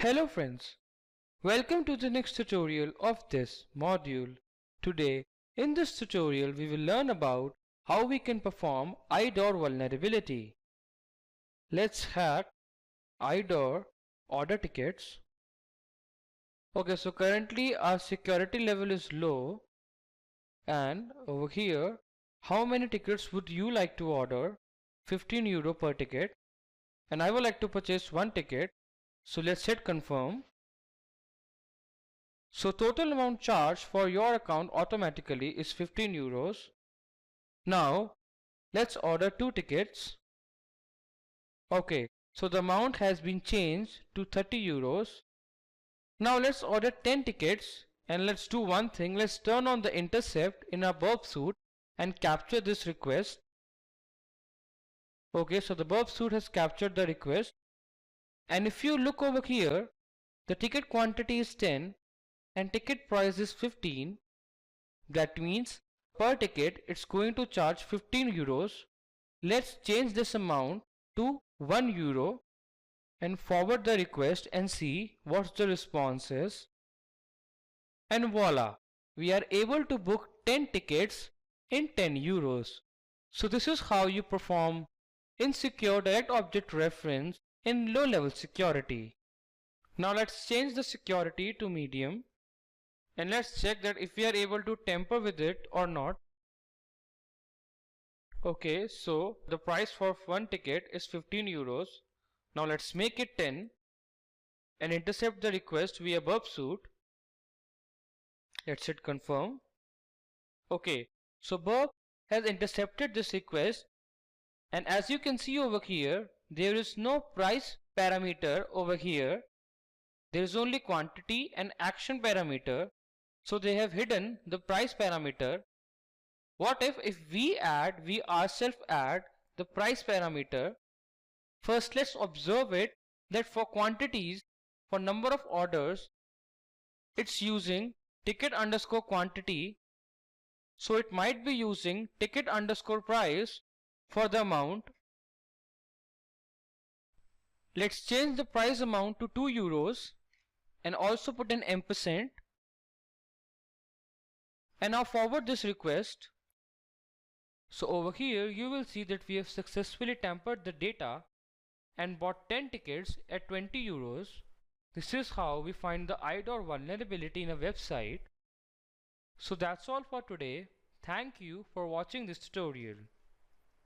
Hello friends, welcome to the next tutorial of this module. Today, in this tutorial we will learn about how we can perform IDOR vulnerability. Let's hack IDOR order tickets. Okay, so currently our security level is low, and over here, how many tickets would you like to order? 15 euro per ticket, and I would like to purchase one ticket, so let's hit confirm. So total amount charged for your account automatically is 15 euros. Now let's order 2 tickets. Okay, so the amount has been changed to 30 euros. Now let's order 10 tickets and let's do one thing. Let's turn on the intercept in our bWAPP suite and capture this request. Okay, so the bWAPP suite has captured the request. And if you look over here, the ticket quantity is 10 and ticket price is 15. That means per ticket it's going to charge 15 euros. Let's change this amount to 1 euro and forward the request and see what the response is. And voila, we are able to book 10 tickets in 10 euros. So this is how you perform insecure direct object reference in low level security. Now let's change the security to medium. And let's check that if we are able to tamper with it or not. Okay, so the price for one ticket is 15 euros. Now let's make it 10 and intercept the request via bWAPP suite. Let's hit confirm. Okay, so bWAPP has intercepted this request, and as you can see over here, there is no price parameter over here. There is only quantity and action parameter. So they have hidden the price parameter. What if we ourselves add the price parameter? First let's observe it that for quantities, for number of orders, it's using ticket underscore quantity. So it might be using ticket underscore price for the amount. Let's change the price amount to 2 euros and also put an ampersand. And now forward this request. So over here you will see that we have successfully tampered the data and bought 10 tickets at 20 euros. This is how we find the IDOR vulnerability in a website. So that's all for today. Thank you for watching this tutorial.